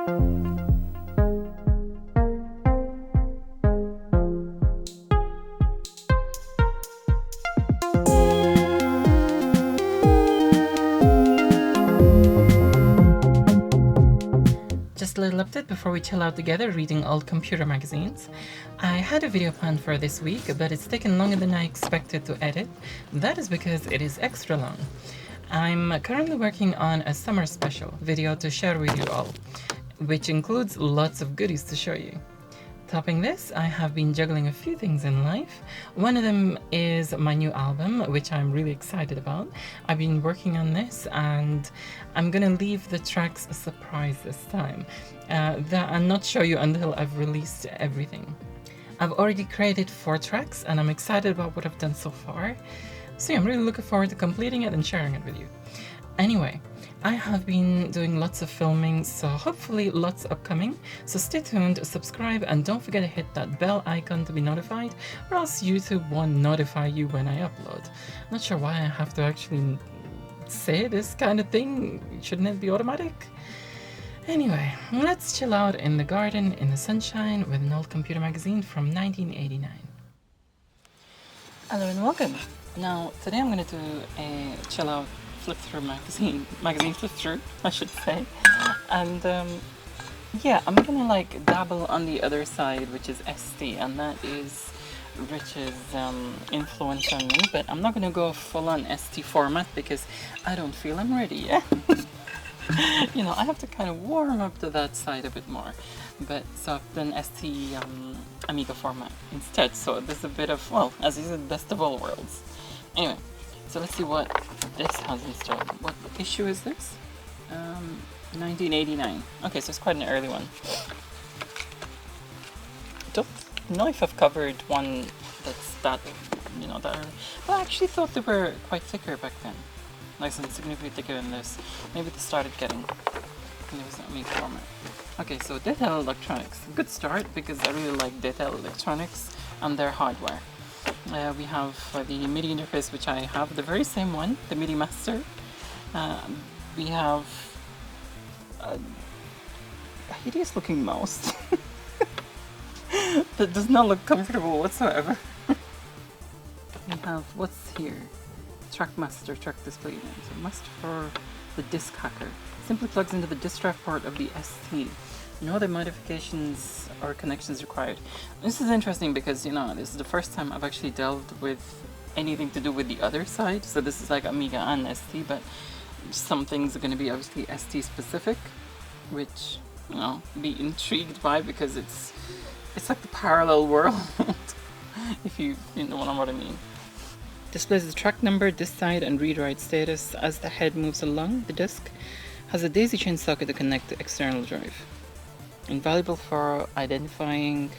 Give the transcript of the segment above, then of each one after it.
Just a little update before we chill out together reading old computer magazines. I had a video planned for this week, but it's taken longer than I expected to edit. That is because it is extra long. I'm currently working on a summer special video to share with you all, which includes lots of goodies to show you. Topping this, I have been juggling a few things in life. One of them is my new album, which I'm really excited about. I've been working on this and I'm gonna leave the tracks a surprise this time. That I'll not show you until I've released everything. I've already created 4 tracks and I'm excited about what I've done so far. So yeah, I'm really looking forward to completing it and sharing it with you. Anyway, I have been doing lots of filming, so hopefully lots upcoming. So stay tuned, subscribe, and don't forget to hit that bell icon to be notified, or else YouTube won't notify you when I upload. Not sure why I have to actually say this kind of thing. Shouldn't it be automatic? Anyway, let's chill out in the garden in the sunshine with an old computer magazine from 1989. Hello and welcome. Now, today I'm going to do a chill out Flickthrough magazine flip through, I should say. And yeah, I'm gonna like dabble on the other side, which is ST, and that is Rich's influence on me, but I'm not gonna go full on ST format because I don't feel I'm ready yet. You know, I have to kind of warm up to that side a bit more. But so I've done ST Amiga format instead, so this is a bit of, well, as you said, best of all worlds. Anyway, so let's see what this has in store. What issue is this? 1989. Okay, so it's quite an early one. Don't know if I've covered one that's that, you know, that early. But I actually thought they were quite thicker back then. Like significantly thicker than this. Maybe they started getting, it was not Amiga format. Okay, so Detail Electronics. Good start because I really like Detail Electronics and their hardware. We have the MIDI interface, which I have, the very same one, the MIDI Master. We have a hideous looking mouse that does not look comfortable whatsoever. We have, what's here? Track Master, Track Display Unit. So Master for the Disk Hacker. Simply plugs into the disk drive port of the ST. No other modifications or connections required. This is interesting because, you know, this is the first time I've actually delved with anything to do with the other side. So this is like Amiga and ST, but some things are going to be obviously ST specific, which, you know, be intrigued by because it's like the parallel world, if you know what I mean. Displays the track number, disk side, and read-write status as the head moves along the disk. Has a daisy chain socket to connect to external drive. Invaluable for identifying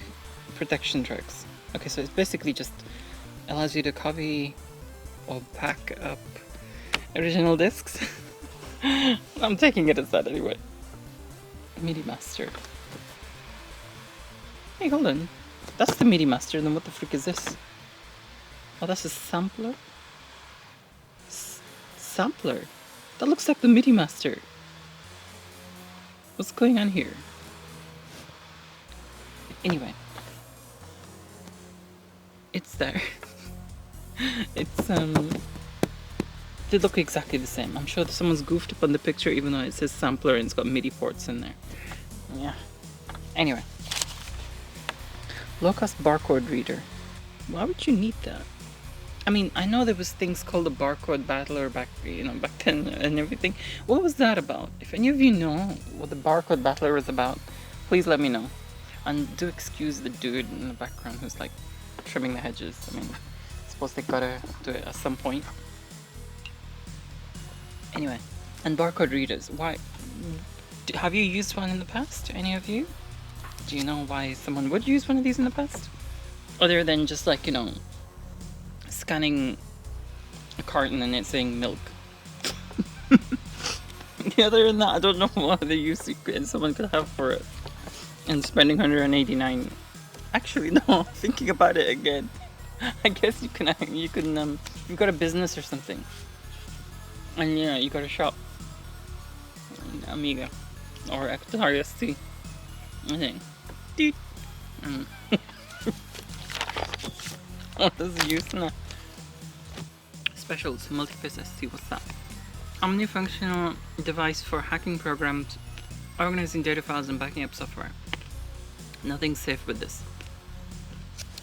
protection tracks. Okay, so it basically just allows you to copy or back up original discs. I'm taking it as that anyway. MIDI Master. Hey, hold on. That's the MIDI Master, then what the frick is this? Oh, that's a sampler? Sampler? That looks like the MIDI Master. What's going on here? Anyway, it's there. It's they look exactly the same. I'm sure that someone's goofed up on the picture, even though it says sampler and it's got MIDI ports in there. Yeah. Anyway, low-cost barcode reader. Why would you need that? I mean, I know there was things called the barcode battler back then and everything. What was that about? If any of you know what the barcode battler is about, please let me know. And do excuse the dude in the background who's like trimming the hedges. I mean, I suppose they gotta do it at some point. Anyway, and barcode readers. Why? Have you used one in the past? Any of you? Do you know why someone would use one of these in the past? Other than just like, you know, scanning a carton and it's saying milk. Other than that, I don't know what the use someone could have for it. And spending 189. Actually, no. Thinking about it again, I guess you've got a business or something, and yeah, you got a shop. Amiga. or Atari ST, I think. Deet. What does it use now? Specials, multi-phase ST, what's that? Omnifunctional device for hacking programs, organizing data files and backing up software. Nothing's safe with this.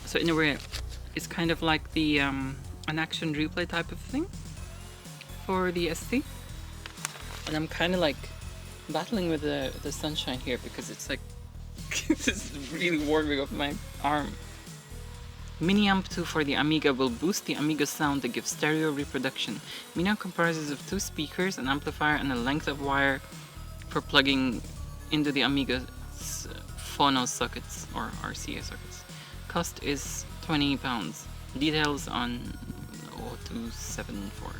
So in a way, it's kind of like the an action replay type of thing for the ST. And I'm kind of like battling with the sunshine here because it's like this is really warming up my arm. Mini Amp 2 for the Amiga will boost the Amiga sound to give stereo reproduction. Mini Amp comprises of 2 speakers, an amplifier, and a length of wire for plugging into the Amiga's phono sockets or RCA sockets. Cost is £20. Details on 0274.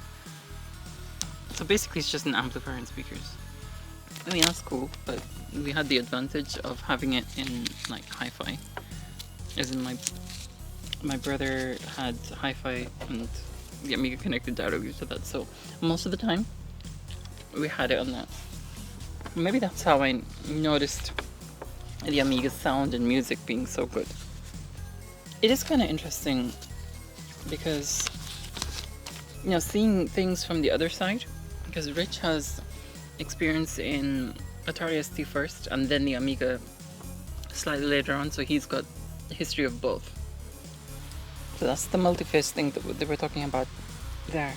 So basically it's just an amplifier and speakers. I mean, that's cool, but we had the advantage of having it in like hi-fi. As in my brother had hi-fi and the Amiga connected directly to that, so most of the time we had it on that. Maybe that's how I noticed the Amiga's sound and music being so good. It is kind of interesting because, you know, seeing things from the other side, because Rich has experience in Atari ST first and then the Amiga slightly later on, so he's got a history of both. So that's the multi-phase thing that they were talking about there.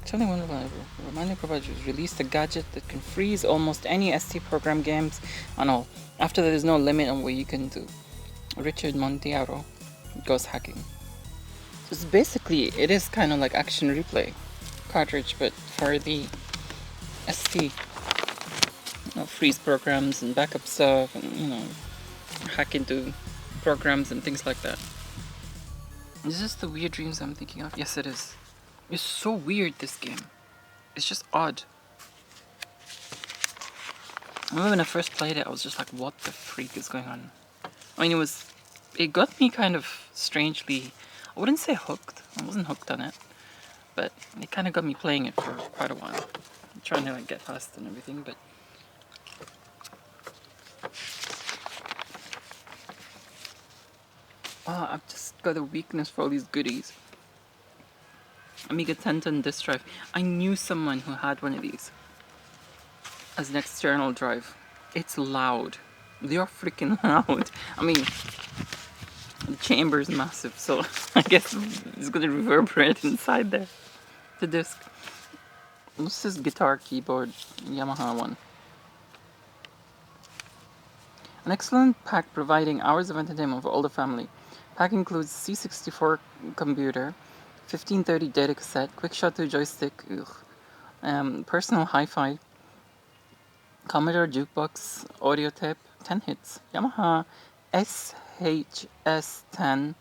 Something wonderful. Reminding providers released a gadget that can freeze almost any ST program games and all. After that, there's no limit on what you can do. Richard Monteiro goes hacking. So it's basically, it is kind of like action replay cartridge, but for the ST. You know, freeze programs and backup stuff, and you know, hack into programs and things like that. Is this the weird dreams I'm thinking of? Yes, it is. It's so weird, this game. It's just odd. I remember when I first played it, I was just like, what the freak is going on? I mean, it got me kind of strangely, I wouldn't say hooked. I wasn't hooked on it. But it kind of got me playing it for quite a while. I'm trying to like get past and everything, but... Oh, I've just got a weakness for all these goodies. Amiga 1010 disk drive. I knew someone who had one of these as an external drive. It's loud. They are freaking loud. I mean, the chamber is massive, so I guess it's gonna reverberate inside there. The disc. This is guitar keyboard, Yamaha one. An excellent pack providing hours of entertainment for all the family. Pack includes C64 computer, 1530 data cassette, quickshot 2 joystick, personal hi-fi, Commodore jukebox, audio tape, 10 hits, Yamaha SHS10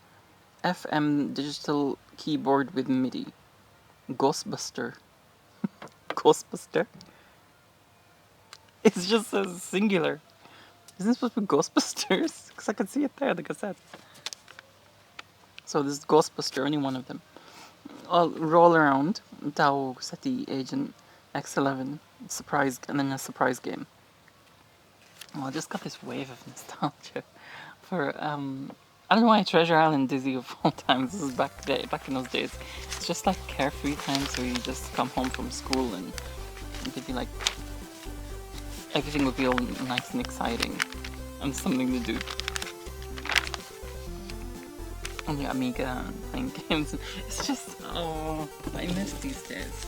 FM digital keyboard with MIDI, Ghostbuster. Ghostbuster? It's just so singular. Isn't it supposed to be Ghostbusters? Because I can see it there, the cassette. So this is Ghostbuster, only one of them. I'll roll around, Tao SETI Agent X11, surprise, and then a surprise game. Well, I just got this wave of nostalgia for, I don't know why Treasure Island Dizzy of all times. This is back in those days. It's just like carefree times where you just come home from school and it'd be like, everything would be all nice and exciting and something to do. On the Amiga and playing games. It's just, oh, I miss these days.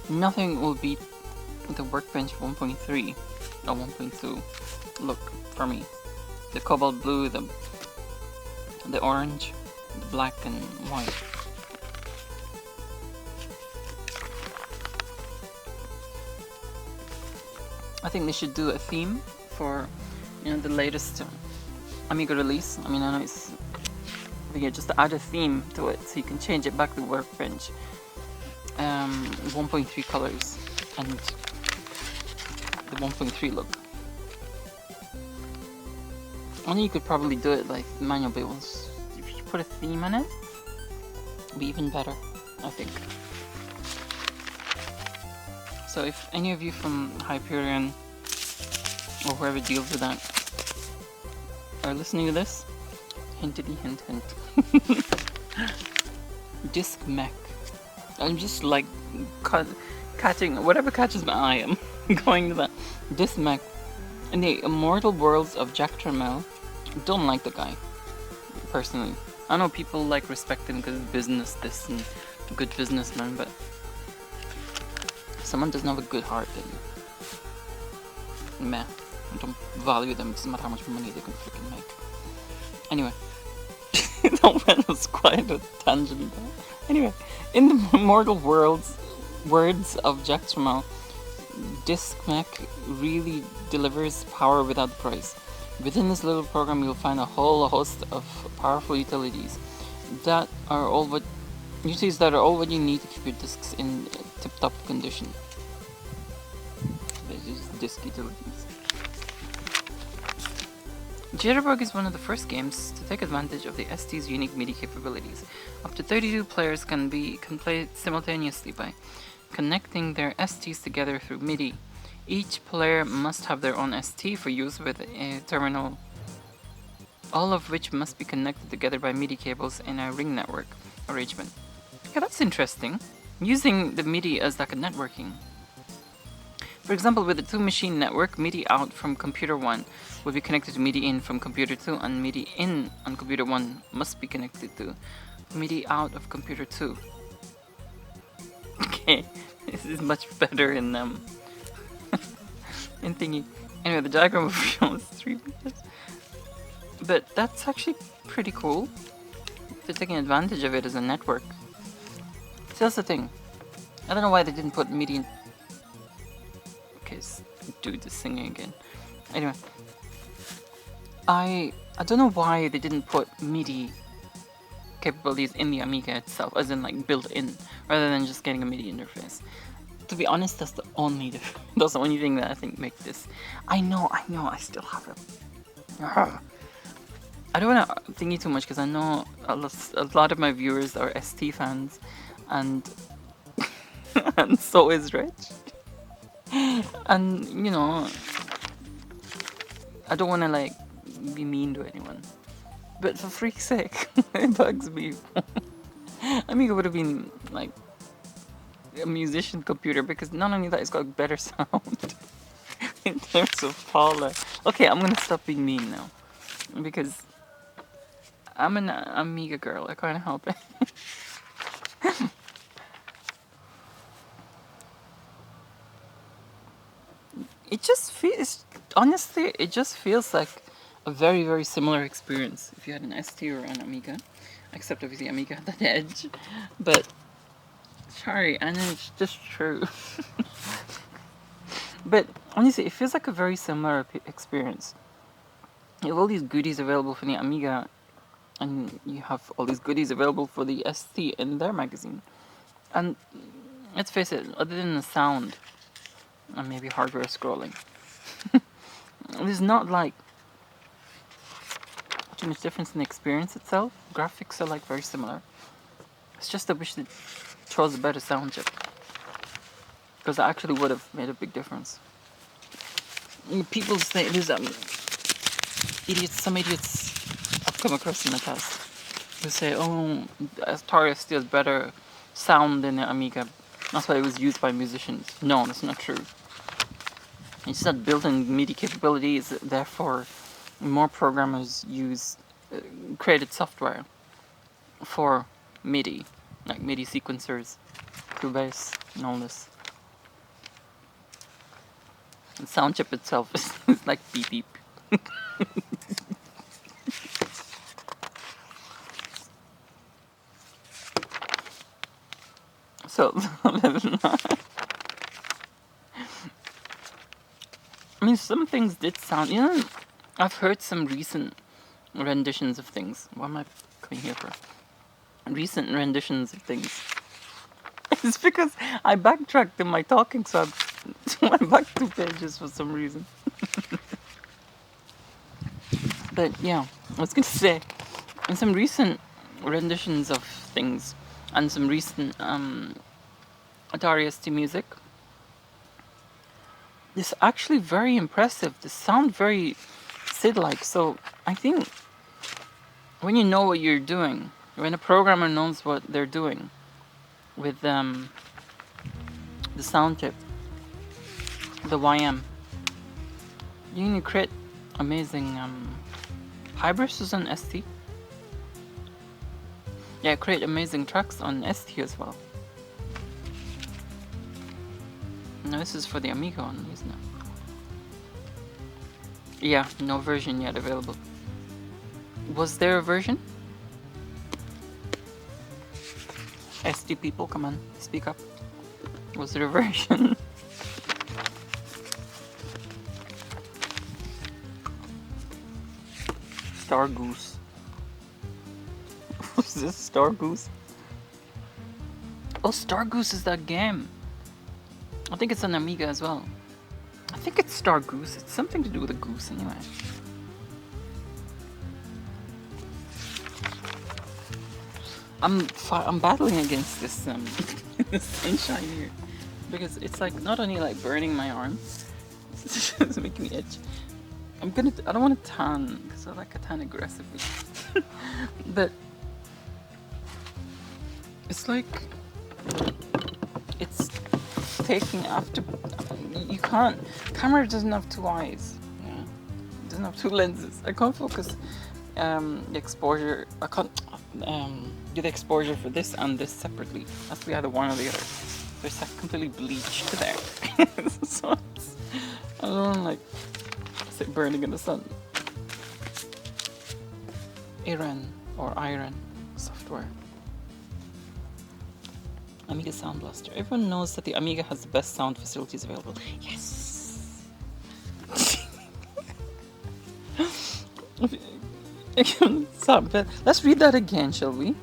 Nothing will beat the Workbench 1.3 or 1.2 look for me. The cobalt blue, the orange, the black and white. I think they should do a theme for, you know, the latest Amiga release. I mean, I know it's, but yeah, just to add a theme to it so you can change it back to Workbench. 1.3 colors and the 1.3 look. Only you could probably do it like manual, but if you put a theme on it, it'd be even better, I think. So if any of you from Hyperion or whoever deals with that are listening to this, hintity hint hint. Disc mech. I'm just like catching whatever catches my eye. I'm going to that. Disc mech. In the immortal worlds of Jack Tramiel, don't like the guy personally. I know people like respect him because business this and good businessman, but someone doesn't have a good heart, then meh. I don't value them. It doesn't matter how much money they can freaking make. Anyway, that was quite a tangent. Anyway, in the immortal words of Jack Tramiel, Disc Mech really delivers power without the price. Within this little program, you'll find a whole host of powerful utilities that are all what you need to keep your discs in tip-top condition. They're just disc utilities. Jitterbug is one of the first games to take advantage of the ST's unique MIDI capabilities. Up to 32 players can play simultaneously by connecting their STs together through MIDI. Each player must have their own ST for use with a terminal, all of which must be connected together by MIDI cables in a ring network arrangement. Yeah, that's interesting. Using the MIDI as like a networking. For example, with the two-machine network, MIDI out from computer 1 will be connected to MIDI in from computer 2, and MIDI in on computer 1 must be connected to MIDI out of computer 2. Okay, this is much better in in thingy. Anyway, the diagram shows 3 meters. But that's actually pretty cool. They're taking advantage of it as a network. So that's the thing. I don't know why they didn't put MIDI in. Okay, dude is singing again. Anyway, I don't know why they didn't put MIDI capabilities in the Amiga itself, as in like built in, rather than just getting a MIDI interface. To be honest, that's the only thing that I think makes this. I know, I still have it. I don't want to thingy too much because I know a lot of my viewers are ST fans, and and so is Rich. And you know, I don't want to like be mean to anyone, but for freak's sake, it bugs me. Amiga would have been like a musician computer, because not only that, it's got better sound in terms of power. Okay, I'm gonna stop being mean now, because I'm an Amiga girl. I can't help it. It just feels, honestly, it just feels like a very, very similar experience if you had an ST or an Amiga, except obviously Amiga had that edge, but sorry, and it's just true. But honestly, it feels like a very similar experience. You have all these goodies available for the Amiga, and you have all these goodies available for the ST in their magazine. And let's face it, other than the sound and maybe hardware scrolling, there's not like too much difference in the experience itself. Graphics are like very similar. It's just I wish they chose a better sound chip, because that actually would have made a big difference. People say there's some idiots I've come across in the past who say, oh, Atari ST has better sound than the Amiga, that's why it was used by musicians. No, that's not true. It's not built-in MIDI capabilities, therefore more programmers created software for MIDI, like MIDI sequencers, Cubase, and all this. The sound chip itself is like beep beep. So, I mean, some things did sound, you know, I've heard some recent renditions of things. What am I coming here for? Recent renditions of things. It's because I backtracked in my talking, so I went back 2 pages for some reason. But yeah, I was going to say, in some recent renditions of things and some recent Atari ST music. It's actually very impressive. They sound very SID-like. So I think when you know what you're doing, when a programmer knows what they're doing with the sound chip, the YM, you can create amazing Hybris is on ST. Yeah, create amazing tracks on ST as well. No, this is for the Amiga only, isn't it? Yeah, no version yet available. Was there a version? ST people, come on, speak up. Was there a version? Star Goose. Was this Star Goose? Oh, Star Goose is that game. I think it's on Amiga as well. I think it's Star Goose. It's something to do with a goose anyway. I'm battling against this this sunshine here because it's like not only like burning my arm, it's making me itch. I don't want to tan because I like to tan aggressively, but it's like it's taking after. You can't. Camera doesn't have two eyes. Yeah, it doesn't have two lenses. I can't focus the exposure. I can't do the exposure for this and this separately. It has to be either one or the other. So it's like completely bleached there. So I don't want to like sit burning in the sun. Iron software. Amiga Sound Blaster. Everyone knows that the Amiga has the best sound facilities available. Yes! Let's read that again, shall we?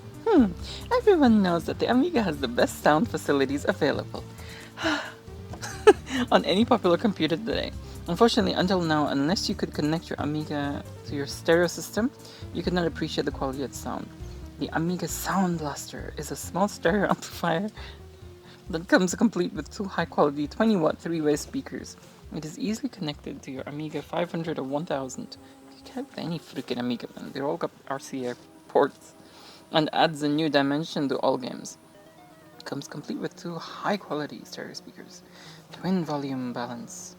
Everyone knows that the Amiga has the best sound facilities available on any popular computer today. Unfortunately, until now, unless you could connect your Amiga to your stereo system, you could not appreciate the quality of sound. The Amiga Sound Blaster is a small stereo amplifier that comes complete with two high-quality 20-watt three-way speakers. It is easily connected to your Amiga 500 or 1000. You can't have any freaking Amiga, man. They've all got RCA ports. And adds a new dimension to all games. It comes complete with two high-quality stereo speakers. Twin volume balance.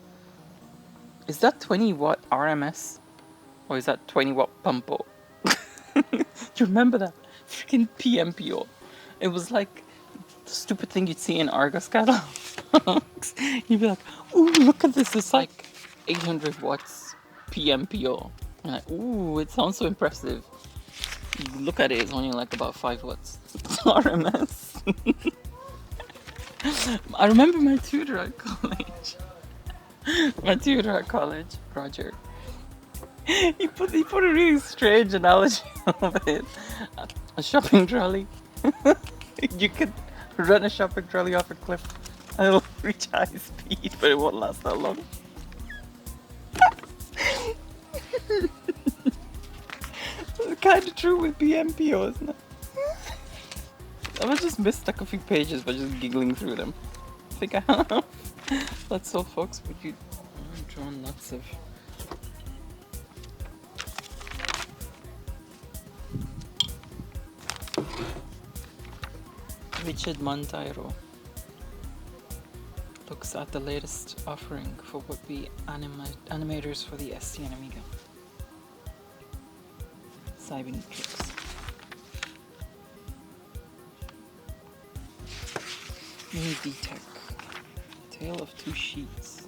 Is that 20-watt RMS? Or is that 20-watt Pumpo? Do you remember that? Freaking PMPO. It was like the stupid thing you'd see in Argos catalogs. You'd be like, ooh, look at this. It's like 800 watts PMPO. And like, ooh, it sounds so impressive. You look at it, it's only like about 5 watts. It's RMS. I remember my tutor at college. Roger. He put a really strange analogy of it. A shopping trolley. You could run a shopping trolley off a cliff and it'll reach high speed, but it won't last that long. It's kind of true with PMPO, isn't it? I was just missed like a few pages by just giggling through them. I think I have. That's all, folks. But I've drawn lots of. Richard Monteiro looks at the latest offering for would-be animators for the ST and Amiga. Cybernetrics. Mini D-Tech. Tale of Two Sheets.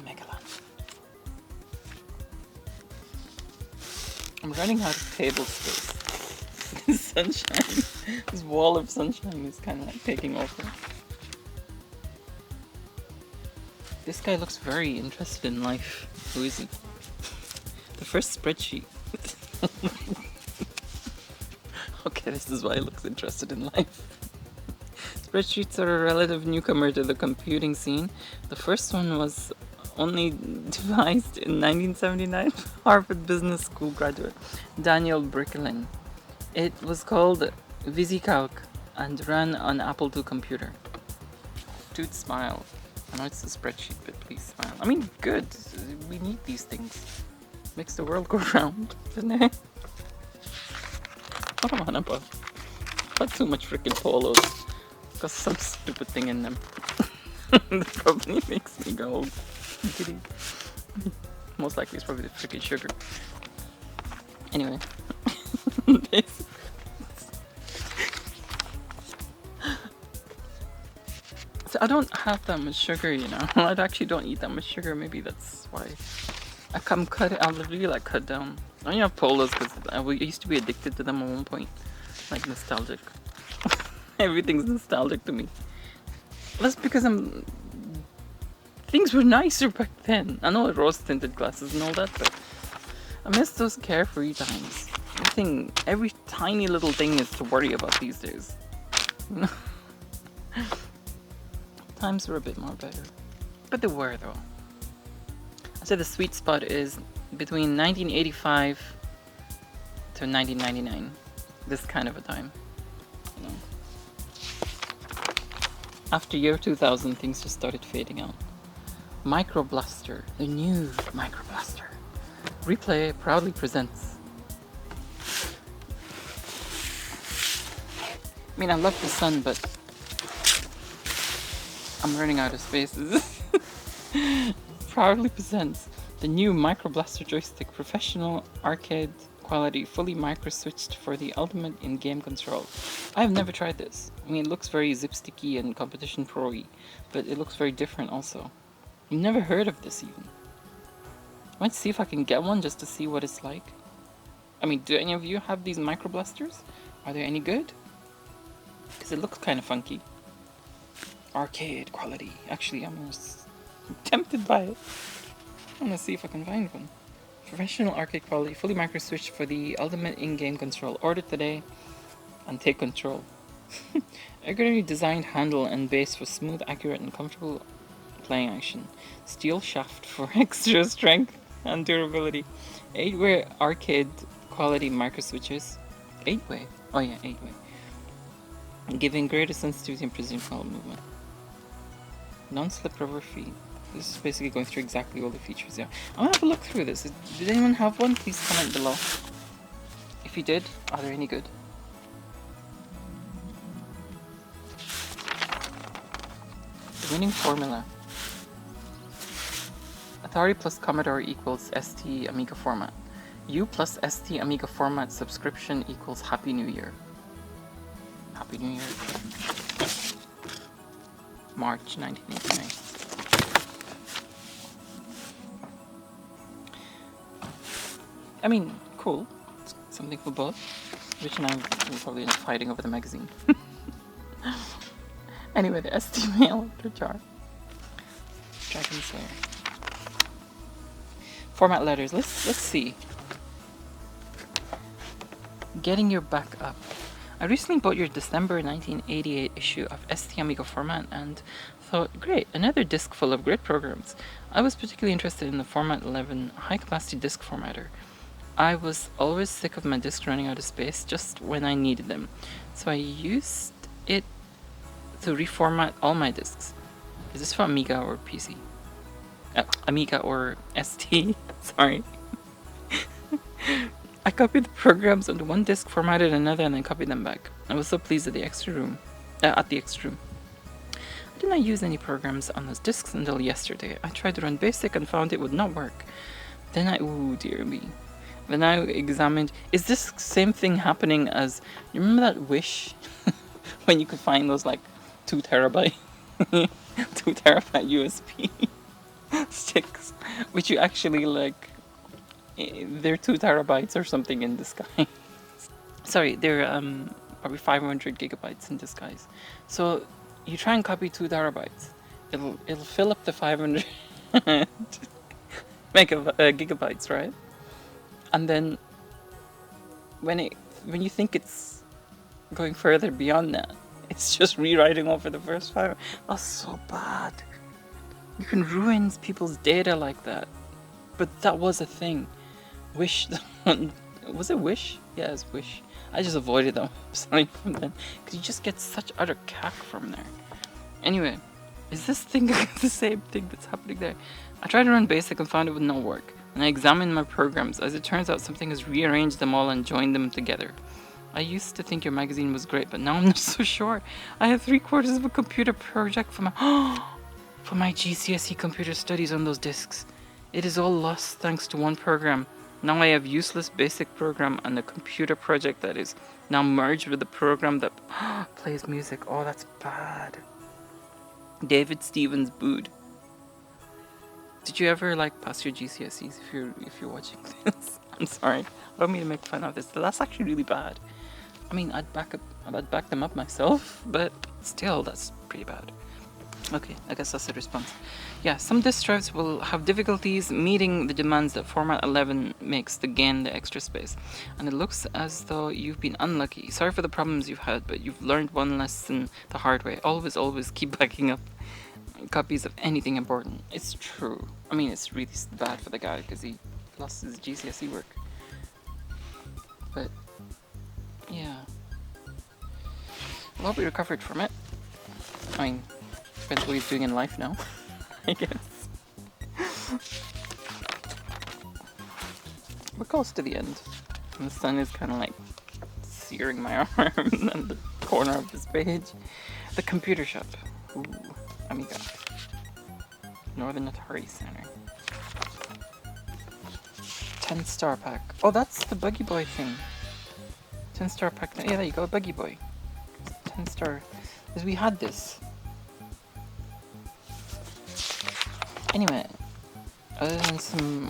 Megaland. I'm running out of table space. This sunshine, this wall of sunshine is kind of like taking over. This guy looks very interested in life. Who is he? The first spreadsheet. Okay, this is why he looks interested in life. Spreadsheets are a relative newcomer to the computing scene. The first one was only devised in 1979 by Harvard Business School graduate Daniel Bricklin. It was called VisiCalc and ran on Apple II computer. Dude, smile. I know it's a spreadsheet, but please smile. I mean, good. We need these things. Makes the world go round, doesn't it? What am I on about? Not too much freaking polos. Got some stupid thing in them. That probably makes me go giddy. Most likely it's probably the freaking sugar. Anyway. This. So I don't have that much sugar, you know. I actually don't eat that much sugar. Maybe that's why. I'll really like cut down. I only have polos because I used to be addicted to them at one point. Like nostalgic. Everything's nostalgic to me. That's because things were nicer back then. I know rose tinted glasses and all that, but I miss those carefree times. Every tiny little thing is to worry about these days. You know? Times were a bit more better. But they were though. I'd say the sweet spot is between 1985 to 1999. This kind of a time. You know. After year 2000, things just started fading out. Microblaster, the new Microblaster. Replay proudly presents. I mean, I love the sun, but I'm running out of spaces. Proudly presents the new Microblaster joystick, professional arcade quality, fully micro switched for the ultimate in game control. I have never tried this. I mean, it looks very zipsticky and competition pro-y, but it looks very different also. I've never heard of this even. I might see if I can get one just to see what it's like. I mean, do any of you have these Microblasters? Are they any good? Because it looks kind of funky. Arcade quality. Actually, I'm tempted by it. I want to see if I can find one. Professional arcade quality, fully micro switched for the ultimate in-game control. Order today and take control. Ergonomically designed handle and base for smooth, accurate, and comfortable playing action. Steel shaft for extra strength and durability. 8-way arcade quality micro switches. 8-way? Oh yeah, 8-way. Giving greater sensitivity and precision while movement. Non-slip rubber feet. This is basically going through exactly all the features. Yeah, I'm gonna have a look through this. Did anyone have one? Please comment below. If you did, are they any good? The winning formula. Atari plus Commodore equals ST-Amiga format. U plus ST-Amiga format subscription equals Happy New Year. Happy New Year. March 1989. I mean, cool. It's something for both. Rich and I will probably end up fighting over the magazine. Anyway, the ST mail jar. Dragon Slayer. Format letters. Let's see. Getting your back up. I recently bought your December 1988 issue of ST-Amiga format and thought, great, another disc full of great programs. I was particularly interested in the Format 11 high-capacity disc formatter. I was always sick of my discs running out of space just when I needed them, so I used it to reformat all my discs. Is this for Amiga or PC? Amiga or ST, sorry. I copied the programs onto one disk, formatted another, and then copied them back. I was so pleased at the extra room. I did not use any programs on those disks until yesterday. I tried to run BASIC and found it would not work. Ooh dear me. Then I examined, is this same thing happening as, you remember that Wish? When you could find those like 2 terabyte, 2 terabyte USB sticks, which you actually like, they're 2 terabytes or something in disguise. Sorry, they're probably 500 gigabytes in disguise. So you try and copy 2 terabytes, it'll fill up the 500 gigabytes, right? And then when you think it's going further beyond that, it's just rewriting over the first 5. That's so bad. You can ruin people's data like that. But that was a thing. Wish, was it Wish? Yeah, it's Wish. I just avoided them starting from then, because you just get such utter cack from there. Anyway, is this thing the same thing that's happening there? I tried to run basic and found it would not work. And I examined my programs. As it turns out, something has rearranged them all and joined them together. I used to think your magazine was great, but now I'm not so sure. I have 3/4 of a computer project for my GCSE computer studies on those discs. It is all lost thanks to one program. Now I have useless basic program and a computer project that is now merged with the program that plays music. Oh, that's bad. David Stevens booed. Did you ever pass your GCSEs if you're watching this? I'm sorry. I don't mean to make fun of this. That's actually really bad. I mean, I'd back them up myself, but still, that's pretty bad. Okay, I guess that's the response. Yeah, some disk drives will have difficulties meeting the demands that format 11 makes to gain the extra space. And it looks as though you've been unlucky. Sorry for the problems you've had, but you've learned one lesson the hard way. Always keep backing up copies of anything important. It's true. I mean, it's really bad for the guy because he lost his GCSE work. But, yeah. Well, we recovered from it. I mean, depends what he's doing in life now, I guess. We're close to the end. And the sun is kind of searing my arm and the corner of this page. The computer shop. Ooh, Amiga. Northern Atari Center. 10-star pack. Oh, that's the Buggy Boy thing. 10-star pack. Yeah, there you go, Buggy Boy. 10-star. Because we had this. Anyway, other than some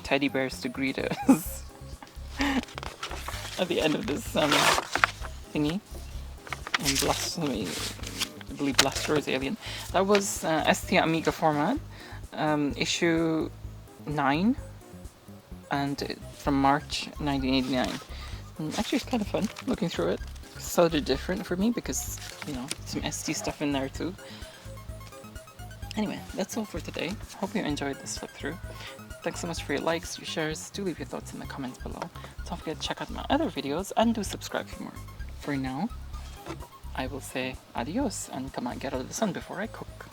teddy bears to greet us at the end of this thingy, and blasphemy, I believe Blaster is alien. That was ST-Amiga format, issue 9, and from March 1989. And actually, it's kind of fun looking through it. So different for me because, some ST stuff in there too. Anyway, that's all for today. Hope you enjoyed this flip through. Thanks so much for your likes, your shares. Do leave your thoughts in the comments below. Don't forget to check out my other videos and do subscribe for more. For now, I will say adios and come on, get out of the sun before I cook.